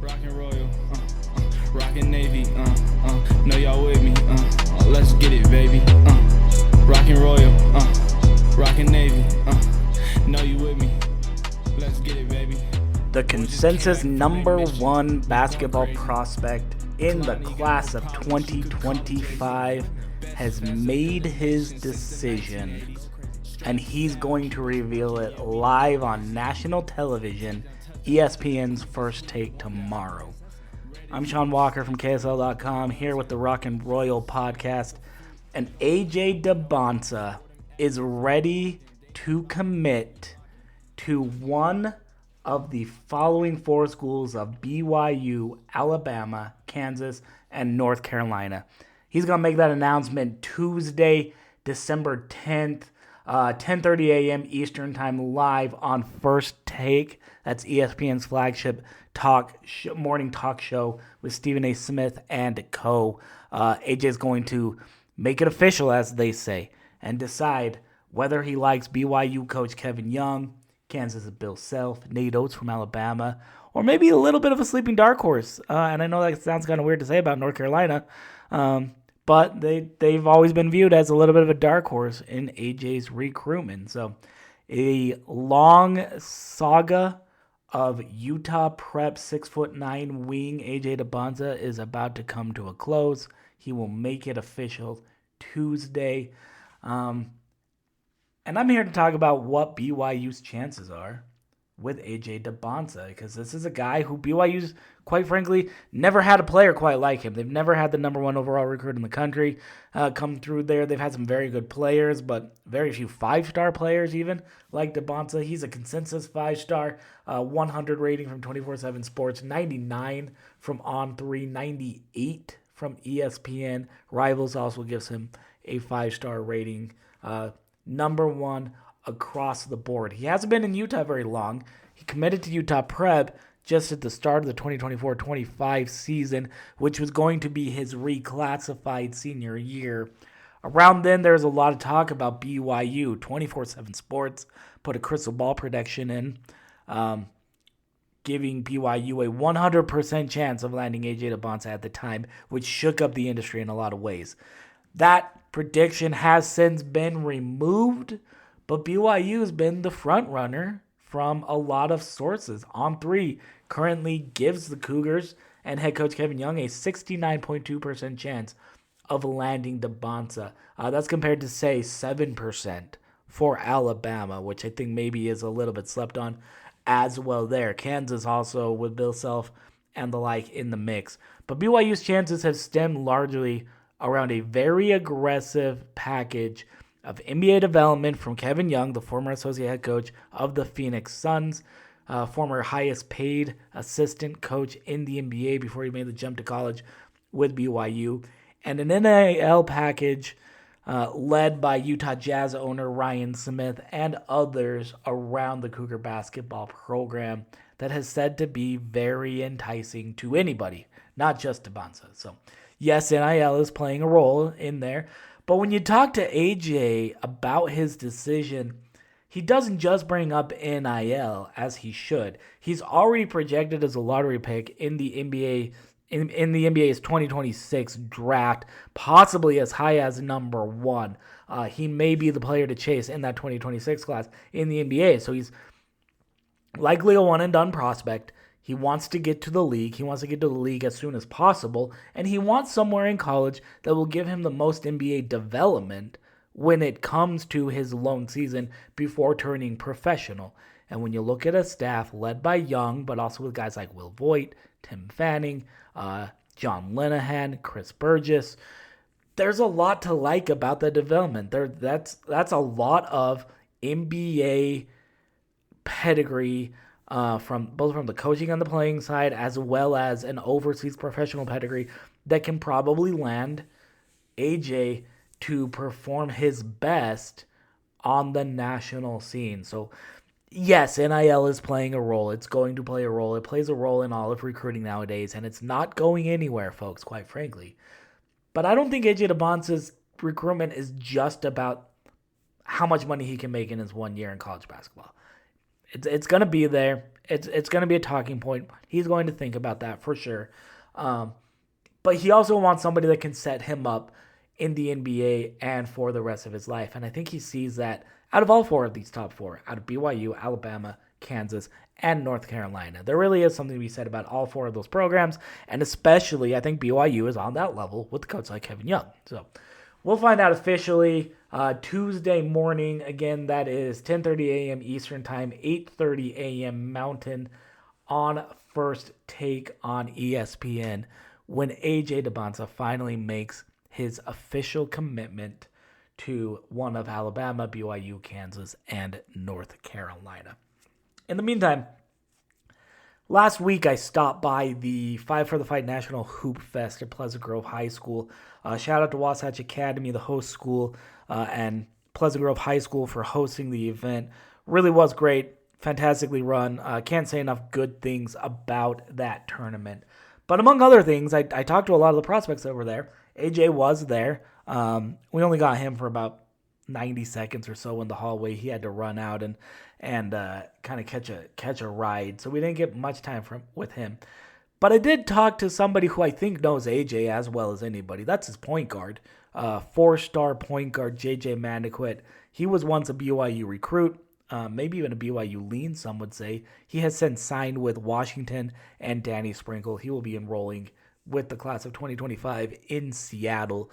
Rockin' Royal, rockin' Navy, know y'all with me, let's get it, baby, Rockin' Royal, rockin' Navy, know you with me, let's get it, baby. The consensus number one basketball prospect in the class of 2025 has made his decision, and he's going to reveal it live on national television, ESPN's First Take tomorrow. I'm Sean Walker from KSL.com here with the Rockin' Royal podcast, and AJ Dybantsa is ready to commit to one of the following four schools of BYU, Alabama, Kansas, and North Carolina. He's going to make that announcement Tuesday, December 10th, 10:30 a.m. Eastern Time, live on First Take. That's ESPN's flagship morning talk show with Stephen A. Smith and co. AJ is going to make it official, as they say, and decide whether he likes BYU coach Kevin Young, Kansas' Bill Self, Nate Oates from Alabama, or maybe a little bit of a sleeping dark horse. And I know that sounds kind of weird to say about North Carolina, but they've always been viewed as a little bit of a dark horse in AJ's recruitment. So a long saga of Utah prep 6'9" wing AJ Dybantsa is about to come to a close. He will make it official Tuesday. And I'm here to talk about what BYU's chances are with AJ Dybantsa, because this is a guy who BYU's, quite frankly, never had a player quite like him. They've never had the number one overall recruit in the country come through there. They've had some very good players, but very few five-star players even, like Dybantsa. He's a consensus five-star, 100 rating from 24/7 Sports, 99 from On3, 98 from ESPN. Rivals also gives him a five-star rating. Number one across the board. He hasn't been in Utah very long. He committed to Utah Prep just at the start of the 2024-25 season, which was going to be his reclassified senior year. Around then, there was a lot of talk about BYU. 24/7 Sports put a crystal ball prediction in, giving BYU a 100% chance of landing AJ Dybantsa at the time, which shook up the industry in a lot of ways. That prediction has since been removed, but BYU has been the front runner from a lot of sources. On3 currently gives the Cougars and head coach Kevin Young a 69.2% chance of landing Dybantsa. That's compared to, say, 7% for Alabama, which I think maybe is a little bit slept on as well there. Kansas also with Bill Self and the like in the mix. But BYU's chances have stemmed largely around a very aggressive package of NBA development from Kevin Young, the former associate head coach of the Phoenix Suns, former highest paid assistant coach in the NBA before he made the jump to college with BYU, and an NIL package led by Utah Jazz owner Ryan Smith and others around the Cougar basketball program that has said to be very enticing to anybody, not just Dybantsa. So yes, NIL is playing a role in there. But when you talk to AJ about his decision, he doesn't just bring up NIL as he should. He's already projected as a lottery pick in the NBA in the NBA's 2026 draft, possibly as high as number one. He may be the player to chase in that 2026 class in the NBA. So he's likely a one-and-done prospect. He wants to get to the league. He wants to get to the league as soon as possible. And he wants somewhere in college that will give him the most NBA development when it comes to his lone season before turning professional. And when you look at a staff led by Young, but also with guys like Will Voigt, Tim Fanning, John Linehan, Chris Burgess, there's a lot to like about the development. That's a lot of NBA pedigree, from the coaching and the playing side, as well as an overseas professional pedigree that can probably land AJ to perform his best on the national scene. So yes, NIL is playing a role. It's going to play a role. It plays a role in all of recruiting nowadays, and it's not going anywhere, folks, quite frankly. But I don't think AJ Dybantsa's recruitment is just about how much money he can make in his 1 year in college basketball. It's going to be there. It's going to be a talking point. He's going to think about that for sure. But he also wants somebody that can set him up in the NBA and for the rest of his life. And I think he sees that out of all four of these top four, out of BYU, Alabama, Kansas, and North Carolina. There really is something to be said about all four of those programs, and especially I think BYU is on that level with a coach like Kevin Young. So we'll find out officially Tuesday morning. Again, that is 10:30 a.m. Eastern Time, 8:30 a.m. Mountain on First Take on ESPN when AJ Dybantsa finally makes his official commitment to one of Alabama, BYU, Kansas, and North Carolina. In the meantime, last week I stopped by the Five for the Fight National Hoop Fest at Pleasant Grove High School. Shout out to Wasatch Academy, the host school, and Pleasant Grove High School for hosting the event. Really was great, fantastically run. Can't say enough good things about that tournament. But among other things, I talked to a lot of the prospects that were there. AJ was there. We only got him for about 90 seconds or so in the hallway. He had to run out and kind of catch a ride, so we didn't get much time with him. But I did talk to somebody who I think knows AJ as well as anybody. That's his point guard, 4-star point guard JJ Mandaquit. He was once a BYU recruit, maybe even a BYU lean, some would say. He has since signed with Washington and Danny Sprinkle. He will be enrolling with the class of 2025 in Seattle.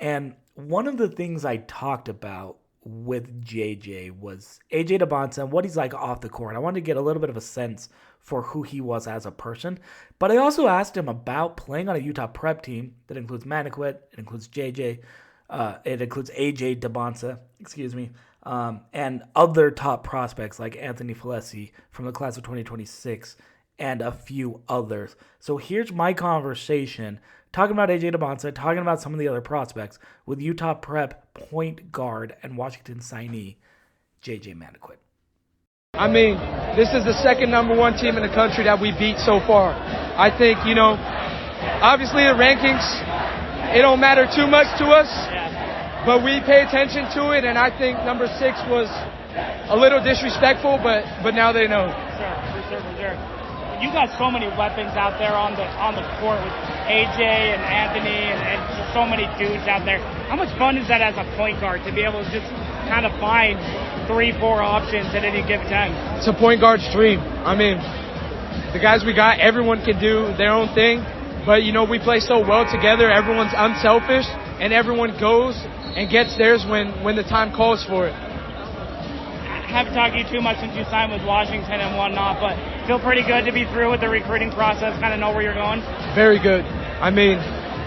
And one of the things I talked about with JJ was AJ Dybantsa and what he's like off the court. I wanted to get a little bit of a sense for who he was as a person. But I also asked him about playing on a Utah prep team that includes Mandaquit, it includes JJ, it includes AJ Dybantsa, and other top prospects like Anthony Falesi from the class of 2026 and a few others. So here's my conversation talking about AJ Dybantsa, talking about some of the other prospects with Utah prep point guard and Washington signee JJ Mandaquit. I mean, this is the second number one team in the country that we beat so far. I think, obviously the rankings, it don't matter too much to us, but we pay attention to it, and I think number 6 was a little disrespectful, but now they know. For sure. You got so many weapons out there on the court with AJ and Anthony and just so many dudes out there. How much fun is that as a point guard to be able to just kind of find 3-4 options at any given time? It's a point guard's dream. I mean, the guys we got, everyone can do their own thing, but we play so well together. Everyone's unselfish, and everyone goes and gets theirs when the time calls for it. I haven't talked to you too much since you signed with Washington and whatnot, but feel pretty good to be through with the recruiting process, kind of know where you're going? Very good. I mean,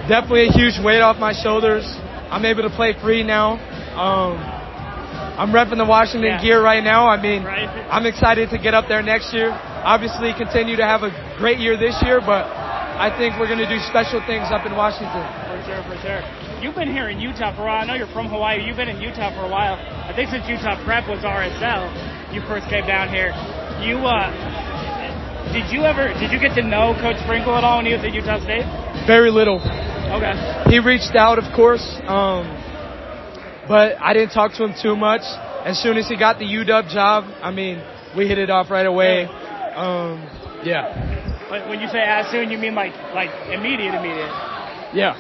definitely a huge weight off my shoulders. I'm able to play free now. I'm repping the Washington gear right now. I mean, I'm excited to get up there next year. Obviously, continue to have a great year this year, but I think we're going to do special things up in Washington. For sure. You've been here in Utah for a while. I know you're from Hawaii. You've been in Utah for a while. I think since Utah Prep was RSL, you first came down here. Did you get to know Coach Sprinkle at all when he was at Utah State? Very little. Okay. He reached out, of course, but I didn't talk to him too much. As soon as he got the UW job, I mean, we hit it off right away. When you say as soon, you mean like immediate? Yeah.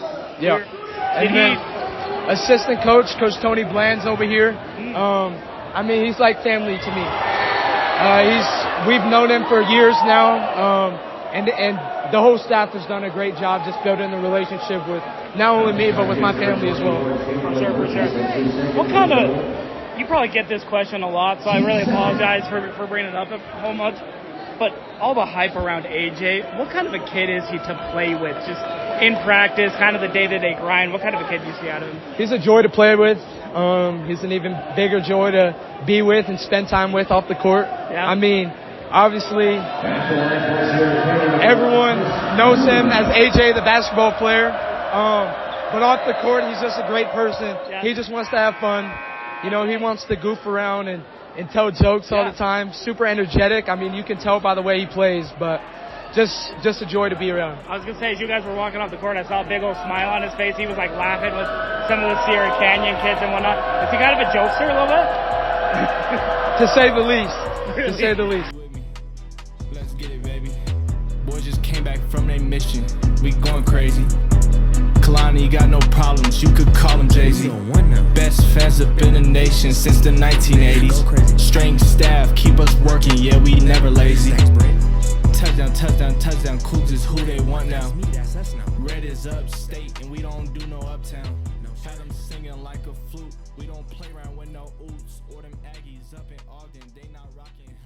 Assistant coach Tony Bland's over here. I mean, he's like family to me. We've known him for years now, and the whole staff has done a great job just building the relationship with not only me but with my family as well. For sure. What kind of? You probably get this question a lot, so I really apologize for bringing it up so much. But all the hype around AJ, what kind of a kid is he to play with? Just in practice, kind of the day-to-day grind, what kind of a kid do you see out of him? He's a joy to play with. He's an even bigger joy to be with and spend time with off the court. Yeah. I mean, obviously, everyone knows him as AJ, the basketball player. But off the court, he's just a great person. Yeah. He just wants to have fun. He wants to goof around and tell jokes all the time. Super energetic. I mean, you can tell by the way he plays, but just a joy to be around. I was going to say, as you guys were walking off the court, I saw a big old smile on his face. He was like laughing with some of the Sierra Canyon kids and whatnot. Is he kind of a jokester a little bit? To say the least. To say the least. baby. Boys just came back from their mission. We going crazy. Kalani got no problems. You could call him Jay-Z. Best fans up in the nation since the 1980s. Strength staff keep us working. Yeah, we never lazy. Touchdown, touchdown, touchdown. Cougs is who they want now. Red is upstate and we don't do no uptown. Had them singing like a flute. We don't play around with no oops. Or them Aggies up in Ogden. They not rocking.